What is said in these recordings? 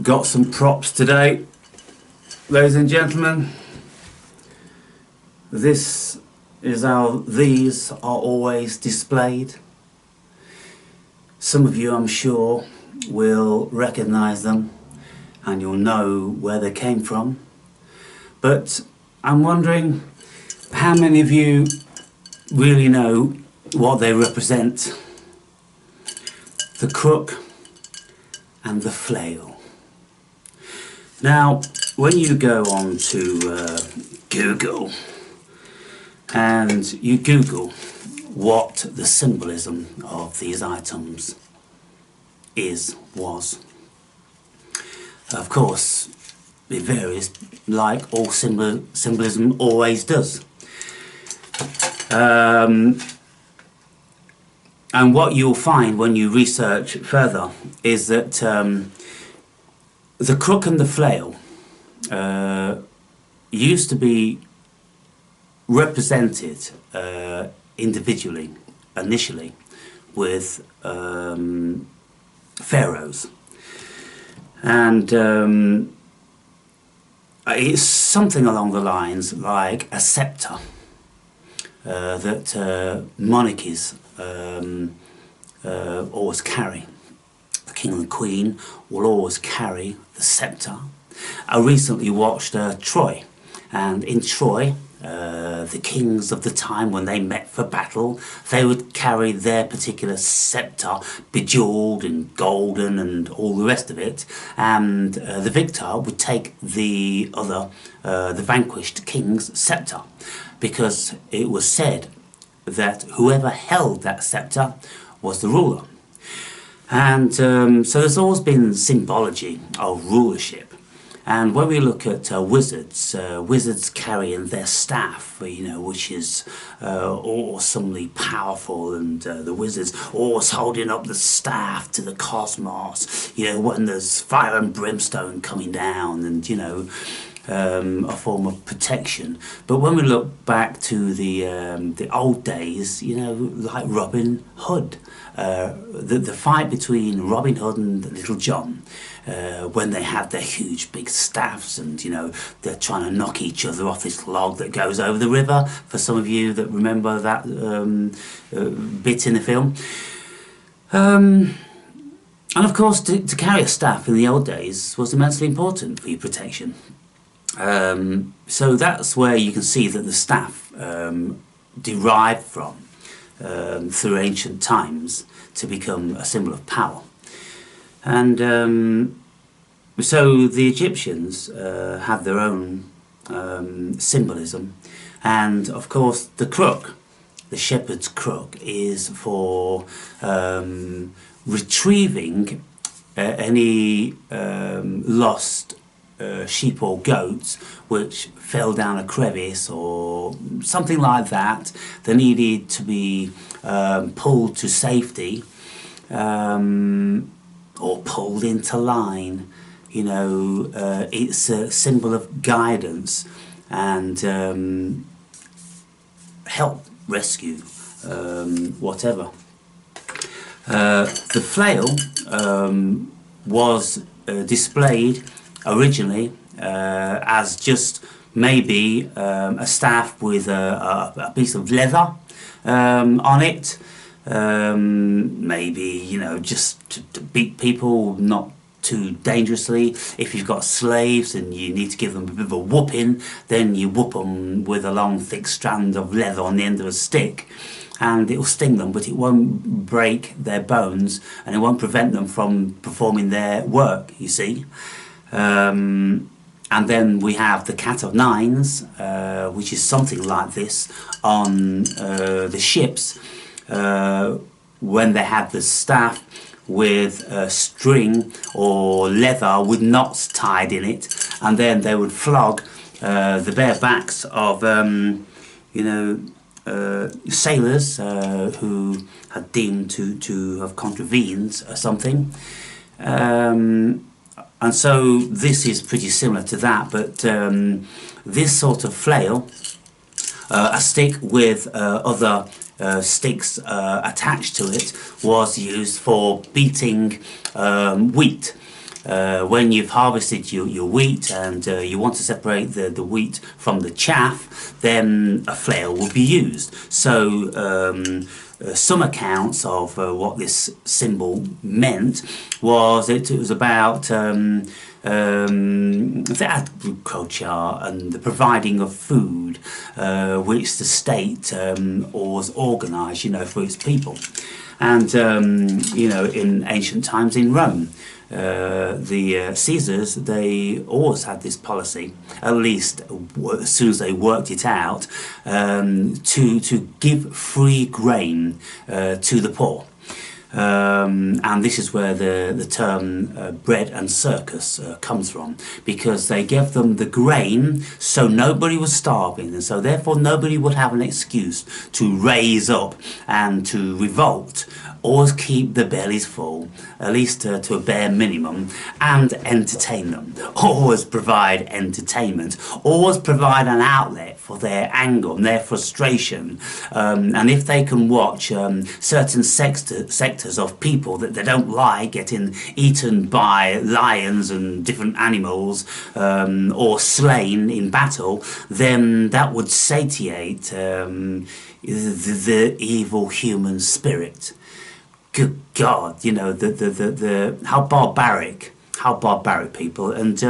Got some props today, ladies and gentlemen. This is how these are always displayed. Some of you, I'm sure, will recognize them and you'll know where they came from. But I'm wondering how many of you really know what they represent. The crook and the flail. Now, when you go on to Google and you Google what the symbolism of these items was, of course it varies, like all symbolism always does. And what you'll find when you research further is that the crook and the flail used to be represented individually, initially, with pharaohs. And it's something along the lines like a scepter that monarchies always carry. The king and the queen will always carry the scepter. I recently watched Troy, and in Troy, the kings of the time, when they met for battle, they would carry their particular scepter, bejeweled and golden and all the rest of it, and the victor would take the vanquished king's scepter, because it was said that whoever held that scepter was the ruler. And so there's always been symbology of rulership. And when we look at wizards, wizards carrying their staff, which is awesomely powerful, and the wizards always holding up the staff to the cosmos, when there's fire and brimstone coming down, and a form of protection. But when we look back to the old days, like Robin Hood, the fight between Robin Hood and Little John, when they had their huge big staffs, and they're trying to knock each other off this log that goes over the river, for some of you that remember that bit in the film. And of course, to carry a staff in the old days was immensely important for your protection. So that's where you can see that the staff derived from through ancient times to become a symbol of power. And so the Egyptians had their own symbolism, and of course the crook, the shepherd's crook, is for retrieving any lost sheep or goats which fell down a crevice or something like that. They needed to be pulled to safety, or pulled into line. It's a symbol of guidance and help, rescue, whatever. The flail was displayed originally as just maybe a staff with a piece of leather on it, maybe just to beat people, not too dangerously. If you've got slaves and you need to give them a bit of a whooping, then you whoop them with a long thick strand of leather on the end of a stick, and it will sting them, but it won't break their bones, and it won't prevent them from performing their work, you see. And then we have the cat of nines, which is something like this on the ships, when they had the staff with a string or leather with knots tied in it, and then they would flog the bare backs of sailors who had deemed to have contravened something. And so this is pretty similar to that, but this sort of flail, a stick with other sticks attached to it, was used for beating wheat. when you've harvested your wheat and you want to separate the wheat from the chaff, then a flail will be used. So some accounts of what this symbol meant was it was about the agriculture and the providing of food, which the state was organised, you know, for its people. And you know, in ancient times in Rome, the Caesars, they always had this policy, at least as soon as they worked it out, to give free grain to the poor. And this is where the term bread and circus comes from, because they gave them the grain so nobody was starving, and so therefore nobody would have an excuse to raise up and to revolt. Always keep the bellies full, at least to a bare minimum, and entertain them. Always provide entertainment. Always provide an outlet for their anger and their frustration. And if they can watch certain sectors of people that they don't like getting eaten by lions and different animals, or slain in battle, then that would satiate the evil human spirit. Good God, you know, how barbaric people, and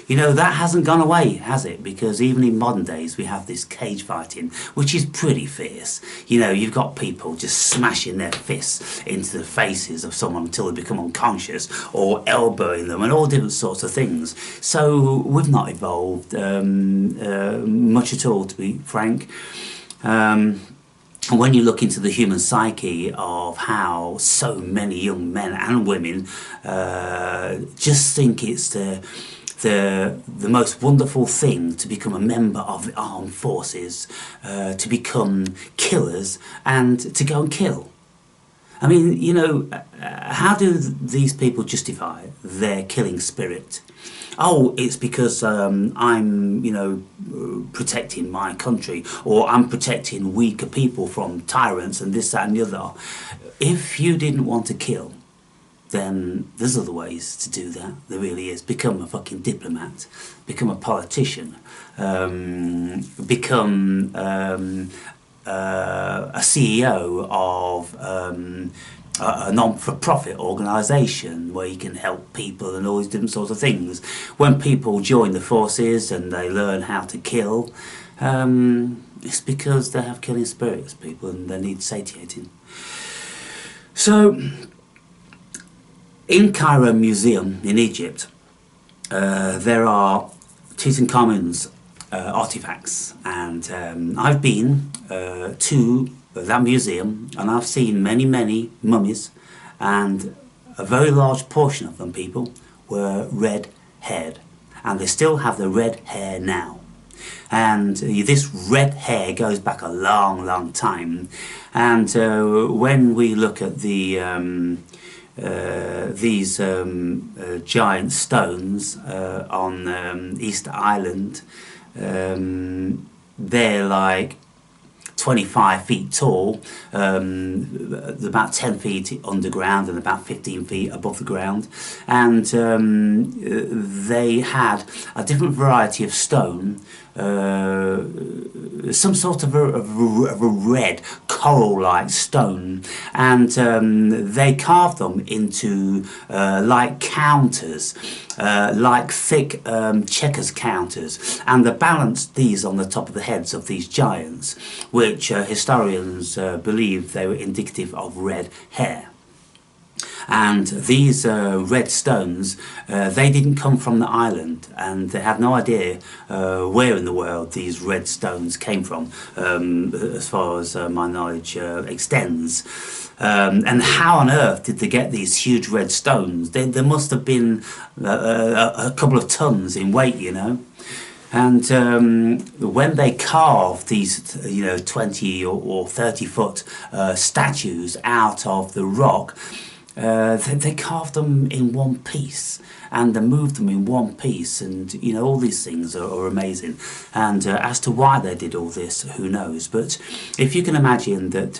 you know, that hasn't gone away, has it? Because even in modern days we have this cage fighting, which is pretty fierce. You know, you've got people just smashing their fists into the faces of someone until they become unconscious, or elbowing them, and all different sorts of things. So we've not evolved much at all, to be frank. And when you look into the human psyche of how so many young men and women just think it's the most wonderful thing to become a member of the armed forces, to become killers and to go and kill. I mean, you know, how do these people justify their killing spirit? Oh, it's because I'm, you know, protecting my country, or I'm protecting weaker people from tyrants and this, that and the other. If you didn't want to kill, then there's other ways to do that. There really is. Become a fucking diplomat. Become a politician. Become a CEO of a non-for-profit organisation where you can help people and all these different sorts of things. When people join the forces and they learn how to kill, it's because they have killing spirits, people, and they need satiating. So, in Cairo Museum in Egypt, there are Tutankhamun's artifacts, and I've been to that museum, and I've seen many mummies, and a very large portion of them, people, were red-haired, and they still have the red hair now. And this red hair goes back a long time, and when we look at the these giant stones on Easter Island, they're like 25 feet tall, about 10 feet underground and about 15 feet above the ground, and they had a different variety of stone, some sort of a red coral-like stone, and they carved them into like counters, like thick checkers counters, and they balanced these on the top of the heads of these giants, which historians believe they were indicative of red hair. And these red stones, they didn't come from the island, and they have no idea where in the world these red stones came from, as far as my knowledge extends. And how on earth did they get these huge red stones? There must have been a couple of tons in weight, you know. And when they carved these, you know, 20 or 30 foot statues out of the rock, they carved them in one piece, and moved them in one piece, and you know, all these things are amazing. And as to why they did all this, who knows? But if you can imagine that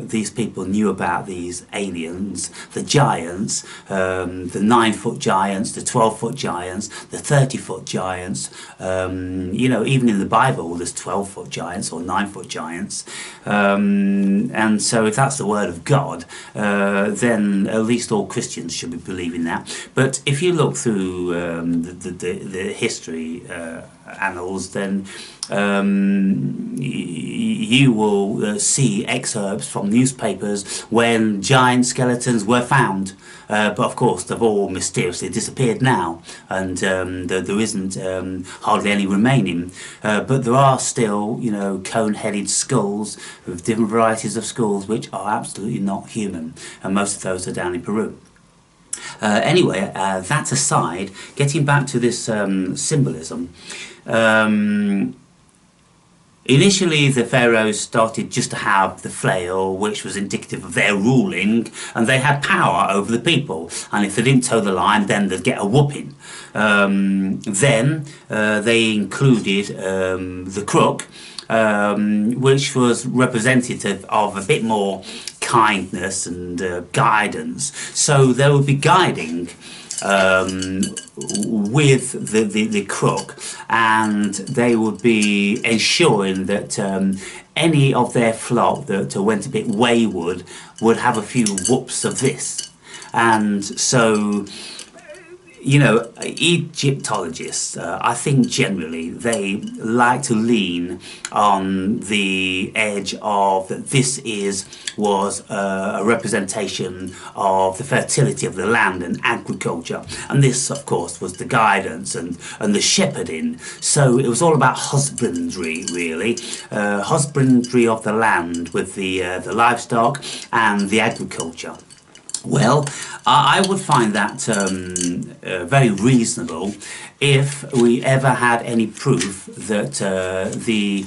these people knew about these aliens, the giants, the 9-foot giants, the 12-foot giants, the 30-foot giants, you know, even in the Bible there's 12-foot giants or 9-foot giants, and so if that's the word of God, then at least all Christians should be believing that. But if you look through the history annals, then you will see excerpts from newspapers when giant skeletons were found. But of course they've all mysteriously disappeared now, and there isn't hardly any remaining. But there are still, you know, cone-headed skulls with different varieties of skulls which are absolutely not human, and most of those are down in Peru. Anyway, that aside, getting back to this symbolism, initially the pharaohs started just to have the flail, which was indicative of their ruling, and they had power over the people, and if they didn't toe the line then they'd get a whooping. Then they included the crook, which was representative of a bit more kindness and guidance, so they would be guiding with the crook, and they would be ensuring that any of their flock that went a bit wayward would have a few whoops of this. And so, you know, Egyptologists, I think generally they like to lean on the edge of that this was a representation of the fertility of the land and agriculture, and this of course was the guidance and the shepherding. So it was all about husbandry, really, husbandry of the land with the livestock and the agriculture. Well, I would find that very reasonable if we ever had any proof that the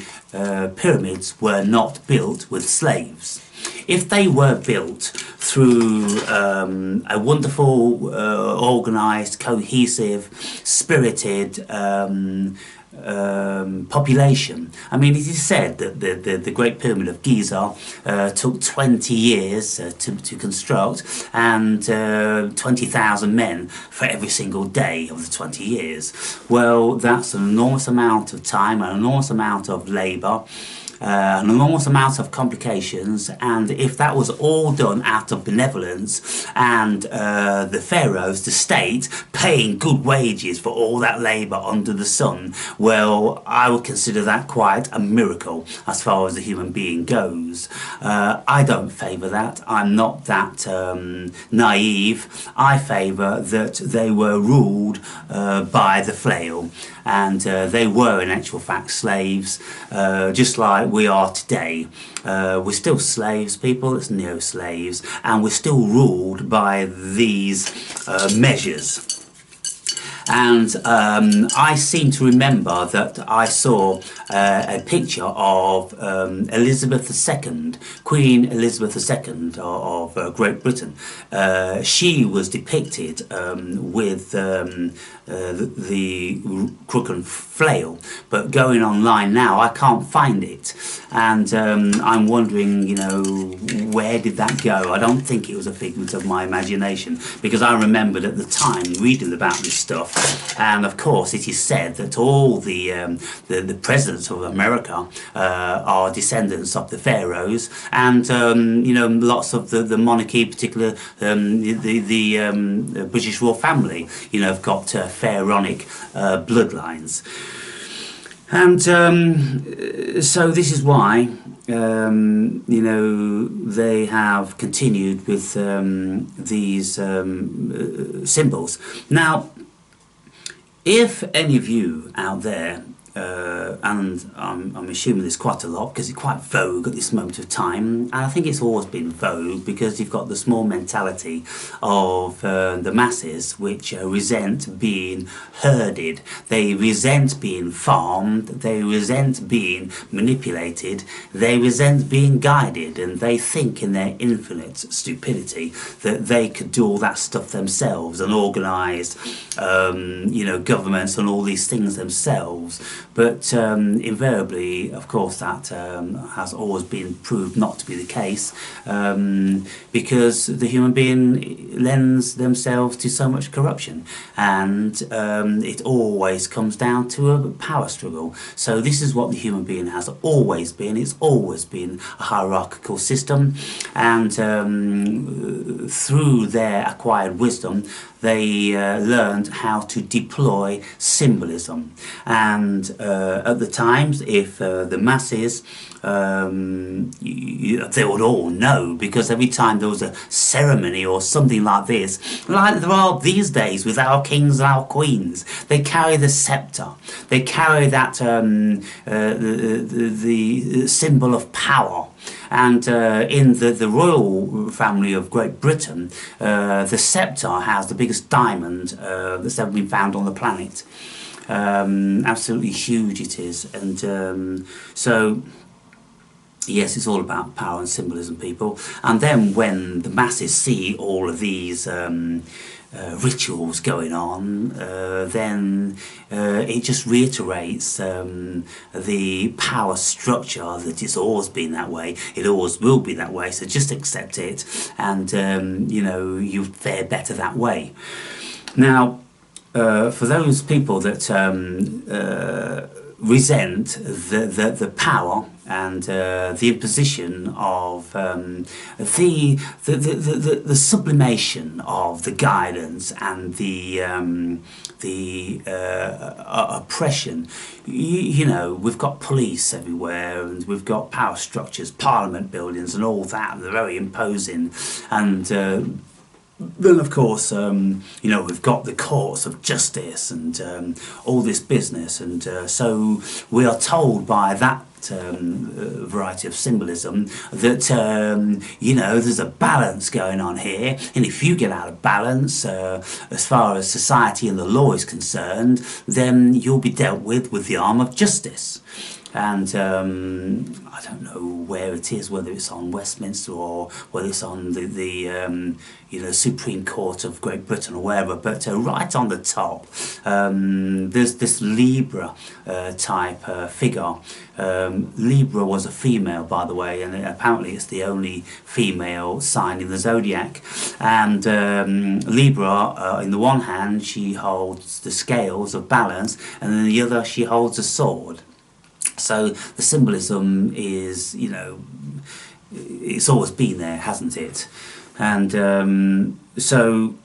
pyramids were not built with slaves. If they were built through a wonderful, organised, cohesive, spirited population. I mean, it is said that the Great Pyramid of Giza took 20 years to construct, and 20,000 men for every single day of the 20 years. Well, that's an enormous amount of time, an enormous amount of labour, an enormous amount of complications, and if that was all done out of benevolence and the pharaohs, the state, paying good wages for all that labour under the sun, well, I would consider that quite a miracle as far as the human being goes. I don't favour that. I'm not that naive. I favour that they were ruled by the flail, and they were in actual fact slaves, just like we are today. We're still slaves, people, it's neo-slaves, and we're still ruled by these measures. And I seem to remember that I saw a picture of Elizabeth II, Queen Elizabeth II of Great Britain. She was depicted with the crook and flail, but going online now I can't find it, and I'm wondering, you know, where did that go? I don't think it was a figment of my imagination, because I remembered at the time reading about this stuff, and of course it is said that all the presidents of America are descendants of the pharaohs, and you know, lots of the monarchy, particularly the British royal family, you know, have got pharaonic bloodlines. And so this is why you know, they have continued with these symbols. Now, if any of you out there and I'm assuming there's quite a lot because it's quite vogue at this moment of time, and I think it's always been vogue because you've got the small mentality of the masses which resent being herded, they resent being farmed, they resent being manipulated, they resent being guided, and they think in their infinite stupidity that they could do all that stuff themselves and organise governments and all these things themselves. But invariably, of course, that has always been proved not to be the case, because the human being lends themselves to so much corruption, and it always comes down to a power struggle. So this is what the human being has always been. It's always been a hierarchical system, and through their acquired wisdom, they learned how to deploy symbolism. And at the times, if the masses, they would all know, because every time there was a ceremony or something like this, like there are these days with our kings and our queens, they carry the scepter, they carry that the symbol of power. And in the royal family of Great Britain, the scepter has the biggest diamond that's ever been found on the planet. Absolutely huge it is. And so, yes, it's all about power and symbolism, people. And then when the masses see all of these rituals going on, then it just reiterates the power structure that it's always been that way, it always will be that way, so just accept it, and you fare better that way. Now, for those people that resent the power and the imposition of the sublimation of the guidance and the oppression. We've got police everywhere, and we've got power structures, parliament buildings and all that, and they're very imposing. And then, of course, we've got the courts of justice and all this business, and so we are told by that variety of symbolism that there's a balance going on here, and if you get out of balance as far as society and the law is concerned, then you'll be dealt with the arm of justice. And I don't know where it is, whether it's on Westminster or whether it's on the Supreme Court of Great Britain or wherever, but right on the top, there's this Libra type figure. Libra was a female, by the way, and apparently it's the only female sign in the zodiac. And Libra, in the one hand, she holds the scales of balance, and in the other, she holds a sword. So the symbolism is, it's always been there, hasn't it? And so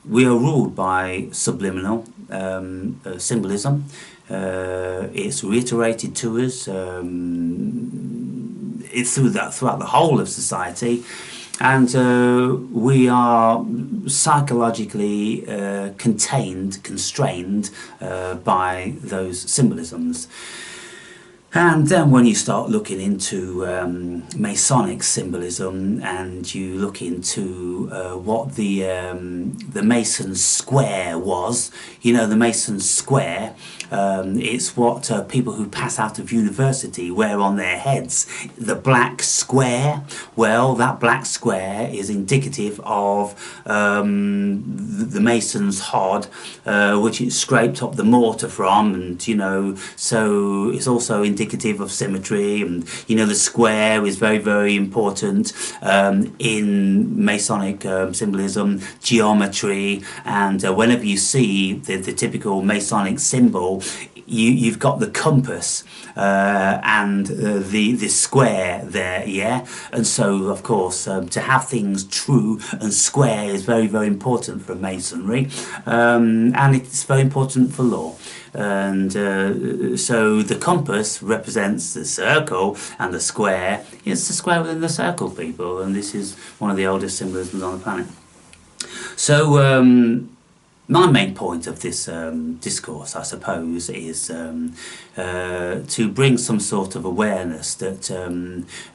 we are ruled by subliminal symbolism. It's reiterated to us. It's throughout the whole of society. And we are psychologically constrained by those symbolisms. And then when you start looking into Masonic symbolism, and you look into what the Mason Square was, the Mason Square, it's what people who pass out of university wear on their heads. The black square, well, that black square is indicative of the mason's hod, which it scraped up the mortar from, and so it's also indicative of symmetry. And the square is very, very important in Masonic symbolism, geometry, and whenever you see the typical Masonic symbol, you've got the compass and the square there, yeah. And so, of course, to have things true and square is very, very important for Masonry, and it's very important for law. And so the compass represents the circle, and the square is the square within the circle, people. And this is one of the oldest symbolisms on the planet. So My main point of this discourse, I suppose, is to bring some sort of awareness that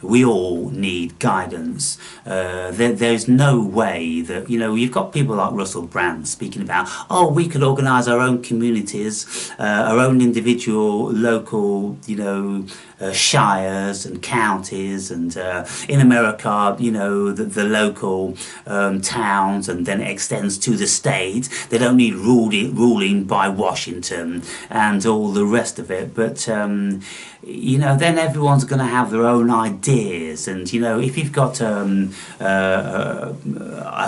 we all need guidance. There's no way that, you've got people like Russell Brand speaking about, oh, we could organise our own communities, our own individual local, shires and counties, and in America, the local towns, and then it extends to the state. They don't need ruling by Washington and all the rest of it. But then everyone's going to have their own ideas, and if you've got a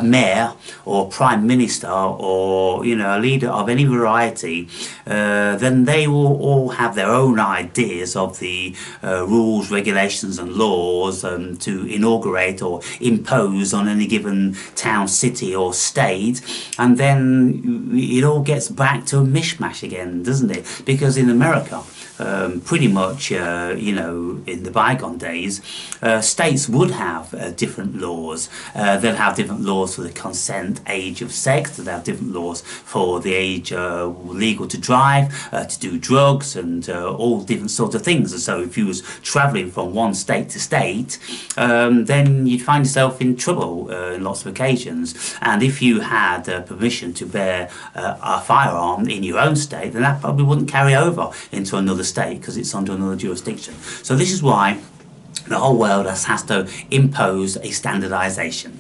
mayor or prime minister or a leader of any variety, then they will all have their own ideas of the rules, regulations and laws to inaugurate or impose on any given town, city or state, and then it all gets back to a mishmash again, doesn't it? Because in America, pretty much, in the bygone days, states would have different laws. They'd have different laws for the consent age of sex. They'd have different laws for the age legal to drive, to do drugs, and all different sorts of things. And so if you was travelling from one state to state, then you'd find yourself in trouble on lots of occasions. And if you had permission to bear a firearm in your own state, then that probably wouldn't carry over into another state because it's under another jurisdiction. So this is why the whole world has to impose a standardisation.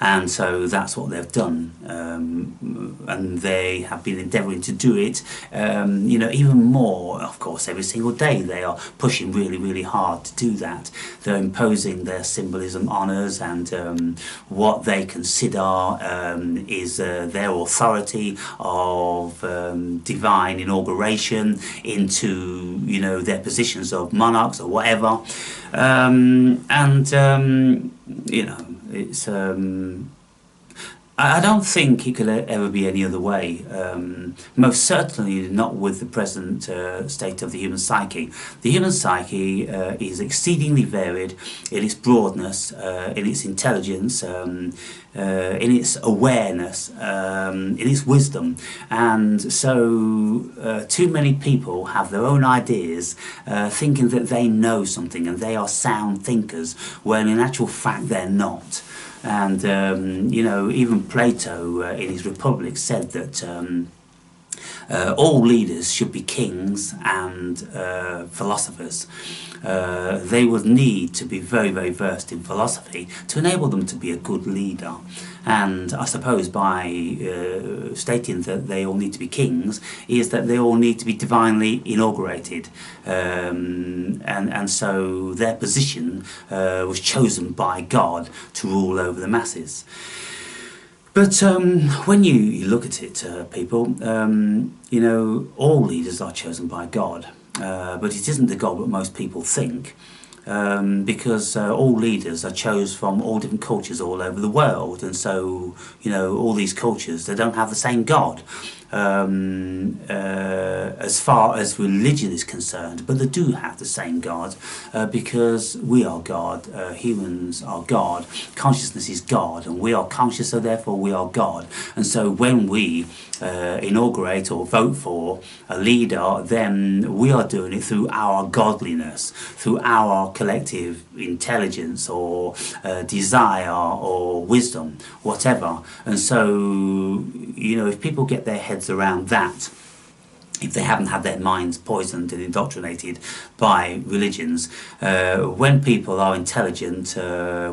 And so that's what they've done, and they have been endeavouring to do it, even more. Of course, every single day they are pushing really, really hard to do that. They're imposing their symbolism on us, and what they consider is their authority of divine inauguration into, their positions of monarchs or whatever, it's I don't think it could ever be any other way. Most certainly not with the present state of the human psyche. The human psyche is exceedingly varied in its broadness, in its intelligence, in its awareness, in its wisdom. And so too many people have their own ideas, thinking that they know something and they are sound thinkers, when in actual fact they're not. And even Plato in his Republic said that all leaders should be kings and philosophers. They would need to be very, very versed in philosophy to enable them to be a good leader. And I suppose by stating that they all need to be kings is that they all need to be divinely inaugurated. And so their position was chosen by God to rule over the masses. But when you look at it, people, all leaders are chosen by God. But it isn't the God that most people think. Because all leaders are chosen from all different cultures all over the world, and so all these cultures, they don't have the same God as far as religion is concerned, but they do have the same God because we are God, humans are God, consciousness is God, and we are conscious, so therefore we are God. And so when we inaugurate or vote for a leader, then we are doing it through our godliness, through our collective intelligence or desire or wisdom, whatever. And so, if people get their heads around that, if they haven't had their minds poisoned and indoctrinated by religions, when people are intelligent,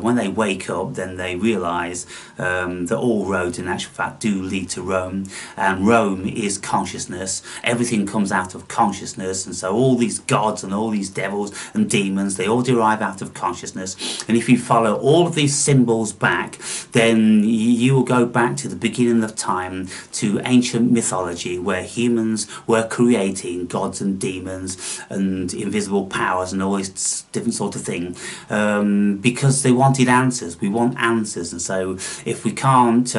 when they wake up, then they realise that all roads in actual fact do lead to Rome, and Rome is consciousness. Everything comes out of consciousness, and so all these gods and all these devils and demons, they all derive out of consciousness. And if you follow all of these symbols back, then you will go back to the beginning of time, to ancient mythology, where humans were creating gods and demons and invisible powers and all this different sort of thing, because they wanted answers. We want answers, and so if we can't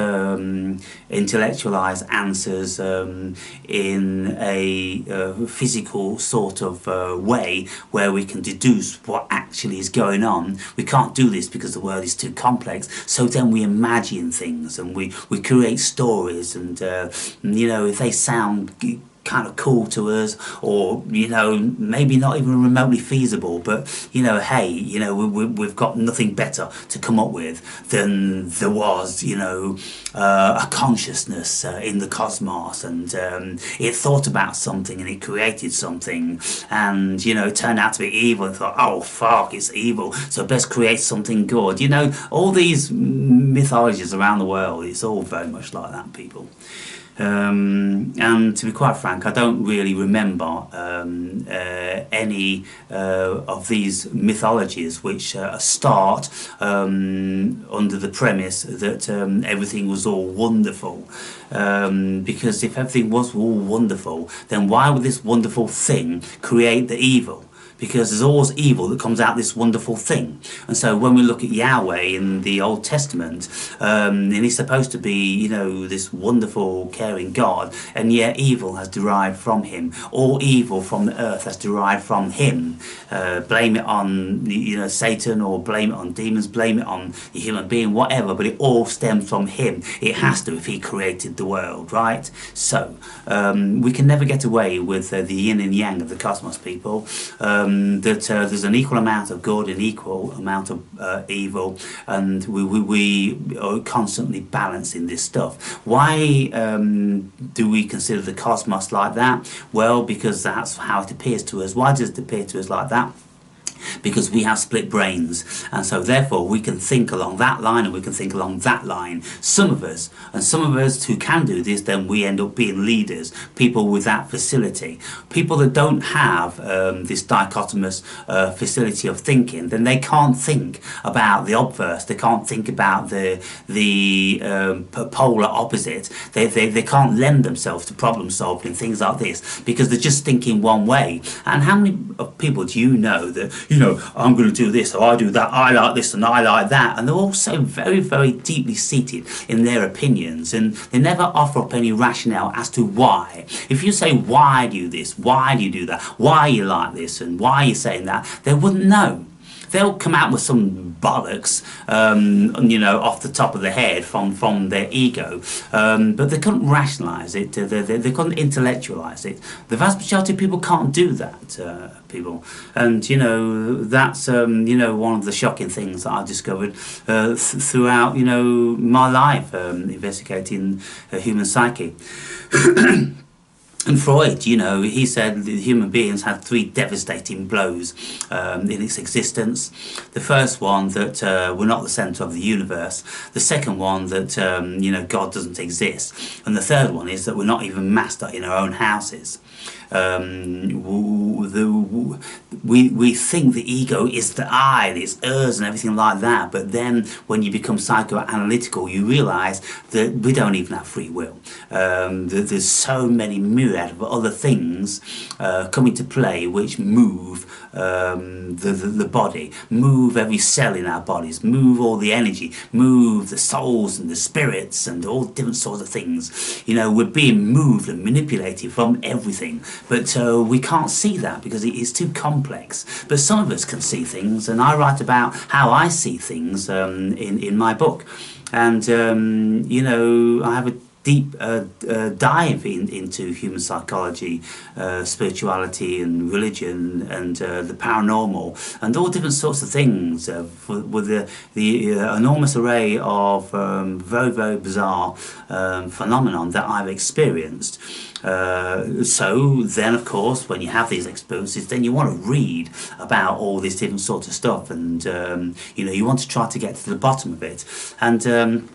intellectualize answers in a physical sort of way where we can deduce what actually is going on, we can't do this because the world is too complex. So then we we imagine things, and we create stories, and you know, if they sound kind of cool to us, or you know, maybe not even remotely feasible, but you know, hey, you know, we've got nothing better to come up with than there was, you know, a consciousness in the cosmos, and it thought about something and it created something, and you know, it turned out to be evil, and thought, oh fuck, it's evil, so best create something good. You know, all these mythologies around the world, it's all very much like that, people. And to be quite frank, I don't really remember any of these mythologies which start under the premise that everything was all wonderful. Because if everything was all wonderful, then why would this wonderful thing create the evil? Because there's always evil that comes out of this wonderful thing. And so when we look at Yahweh in the Old Testament, and he's supposed to be, you know, this wonderful, caring God, and yet evil has derived from him. All evil from the earth has derived from him. Blame it on, you know, Satan, or blame it on demons, blame it on the human being, whatever, but it all stems from him. It has to, if he created the world, right? So we can never get away with the yin and yang of the cosmos, people. That there's an equal amount of good and equal amount of evil, and we are constantly balancing this stuff. Why do we consider the cosmos like that? Well, because that's how it appears to us. Why does it appear to us like that? Because we have split brains, and so therefore we can think along that line and we can think along that line. Some of us who can do this, then we end up being leaders, people with that facility. People that don't have this dichotomous facility of thinking, then they can't think about the obverse, they can't think about the polar opposite, they can't lend themselves to problem solving, things like this, because they're just thinking one way. And how many people do you know that, you know, I'm going to do this, or I do that, I like this and I like that, and they're also very, very deeply seated in their opinions, and they never offer up any rationale as to why. If you say, why do you this, why do you do that, why you like this, and why you're saying that, they wouldn't know. They'll come out with some bollocks, you know, off the top of the head from their ego, but they couldn't rationalise it, they couldn't intellectualise it. The vast majority of people can't do that, people. And, you know, that's, you know, one of the shocking things that I've discovered throughout, you know, my life, investigating human psyche. And Freud, you know, he said that human beings had 3 devastating blows in its existence. The first one, that we're not the centre of the universe. The second one, that, you know, God doesn't exist. And the third one is that we're not even master in our own houses. We think the ego is the I, it's us and everything like that, but then when you become psychoanalytical, you realise that we don't even have free will. There's so many myriad of other things come into play which move the body, move every cell in our bodies, move all the energy, move the souls and the spirits and all different sorts of things. You know, we're being moved and manipulated from everything, but we can't see that because it is too complex. But some of us can see things, and I write about how I see things in my book. And you know, I have a deep dive into human psychology, spirituality and religion, and the paranormal, and all different sorts of things, with the enormous array of very, very bizarre phenomenon that I've experienced. So then, of course, when you have these experiences, then you want to read about all this different sorts of stuff, and you know, you want to try to get to the bottom of it. And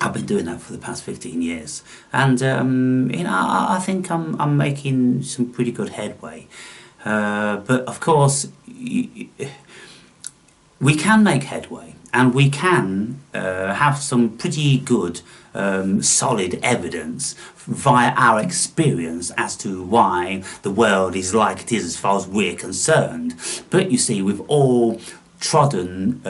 I've been doing that for the past 15 years, and you know, I think I'm making some pretty good headway. But of course, we can make headway, and we can have some pretty good solid evidence via our experience as to why the world is like it is as far as we're concerned. But you see, we've all trodden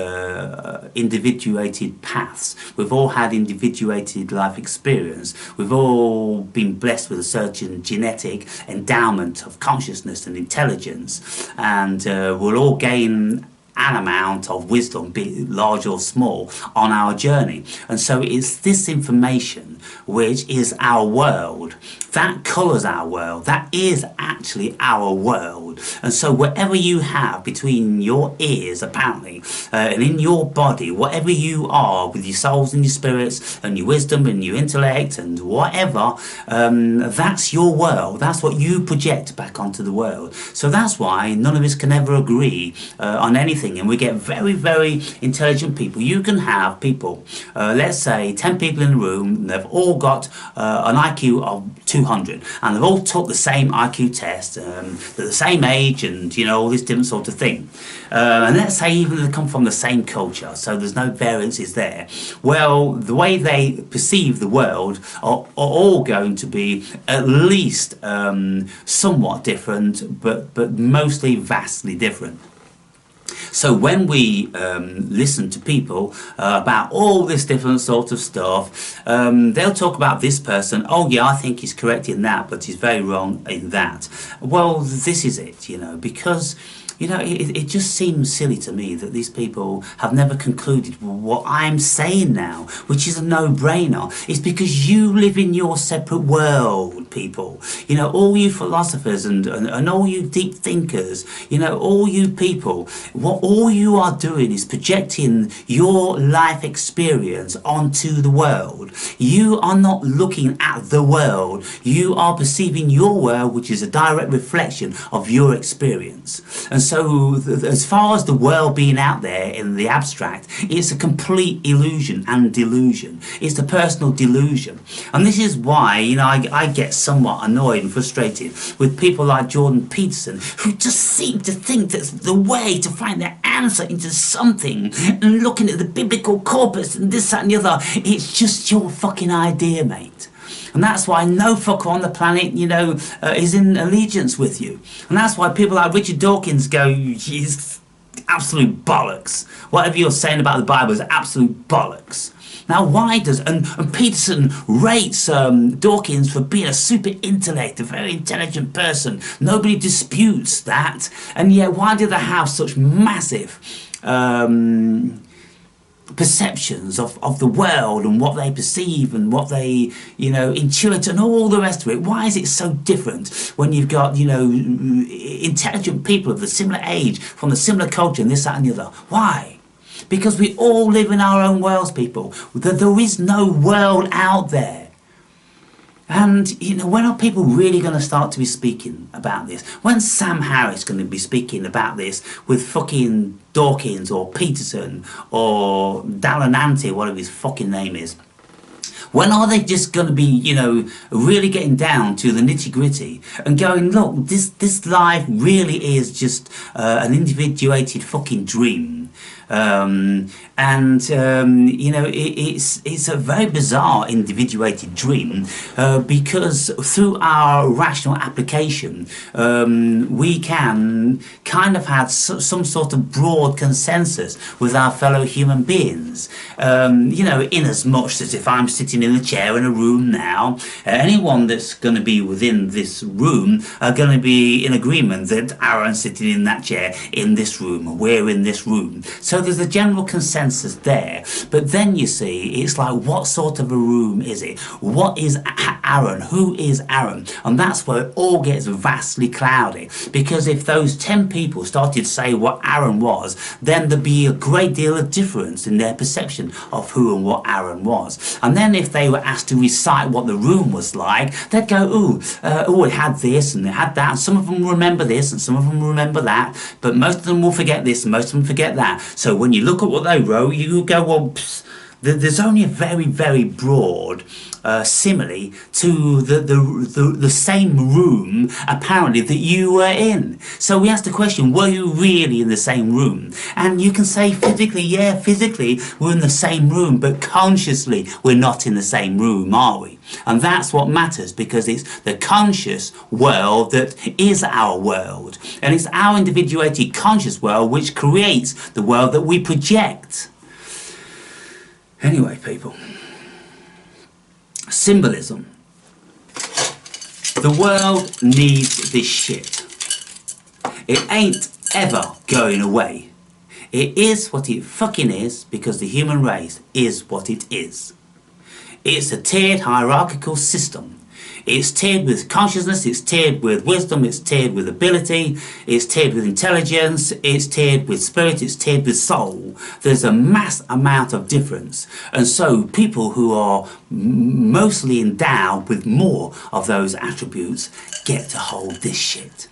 individuated paths. We've all had individuated life experience. We've all been blessed with a certain genetic endowment of consciousness and intelligence, and we'll all gain an amount of wisdom, be it large or small, on our journey. And so it's this information which is our world, that colours our world, that is actually our world. And so whatever you have between your ears, apparently, and in your body, whatever you are with your souls and your spirits and your wisdom and your intellect and whatever, that's your world. That's what you project back onto the world. So that's why none of us can ever agree on anything, and we get very, very intelligent people. You can have people, let's say 10 people in the room, they've all got an IQ of 200, and they've all took the same IQ test, they're the same age, and you know, all this different sort of thing. And let's say even they come from the same culture, so there's no variances there. Well, the way they perceive the world are all going to be at least somewhat different, but mostly vastly different. So when we listen to people about all this different sort of stuff, they'll talk about this person. Oh yeah, I think he's correct in that, but he's very wrong in that. Well, this is it, you know, because you know, it just seems silly to me that these people have never concluded what I'm saying now, which is a no-brainer. It's because you live in your separate world, people. You know, all you philosophers and all you deep thinkers, you know, all you people, what all you are doing is projecting your life experience onto the world. You are not looking at the world. You are perceiving your world, which is a direct reflection of your experience. And so as far as the world being out there in the abstract, it's a complete illusion and delusion. It's the personal delusion. And this is why, you know, I get somewhat annoyed and frustrated with people like Jordan Peterson, who just seem to think that's the way to find the answer into something, and looking at the biblical corpus and this, that and the other. It's just your fucking idea, mate. And that's why no fucker on the planet, you know, is in allegiance with you. And that's why people like Richard Dawkins go, he's absolute bollocks. Whatever you're saying about the Bible is absolute bollocks. Now, why does... And Peterson rates Dawkins for being a super intellect, a very intelligent person. Nobody disputes that. And yet, why do they have such massive... perceptions of the world and what they perceive and what they, you know, intuit and all the rest of it? Why is it so different when you've got, you know, intelligent people of the similar age, from the similar culture and this, that and the other? Why? Because we all live in our own worlds, people. There is no world out there. And, you know, when are people really going to start to be speaking about this? When's Sam Harris going to be speaking about this with fucking Dawkins or Peterson or Dalanante, whatever his fucking name is? When are they just going to be, you know, really getting down to the nitty-gritty and going, look, this life really is just an individuated fucking dream. You know, it's a very bizarre individuated dream because through our rational application we can kind of have some sort of broad consensus with our fellow human beings, you know, in as much as if I'm sitting in a chair in a room now, anyone that's going to be within this room are going to be in agreement that Aaron's sitting in that chair in this room, we're in this room. So there's a general consensus there, but then you see, it's like, what sort of a room is it? What is Aaron? Who is Aaron? And that's where it all gets vastly cloudy, because if those 10 people started to say what Aaron was, then there'd be a great deal of difference in their perception of who and what Aaron was. And then if they were asked to recite what the room was like, they'd go, it had this and it had that, and some of them remember this and some of them remember that, but most of them will forget this and most of them forget that. So when you look at what they wrote, you go, well, there's only a very, very broad simile to the same room, apparently, that you were in. So we asked the question, were you really in the same room? And you can say physically, yeah, physically we're in the same room, but consciously we're not in the same room, are we? And that's what matters, because it's the conscious world that is our world. And it's our individuated conscious world which creates the world that we project. Anyway, people, symbolism. The world needs this shit. It ain't ever going away. It is what it fucking is because the human race is what it is. It's a tiered hierarchical system. It's tiered with consciousness, it's tiered with wisdom, it's tiered with ability, it's tiered with intelligence, it's tiered with spirit, it's tiered with soul. There's a mass amount of difference. And so people who are mostly endowed with more of those attributes get to hold this shit.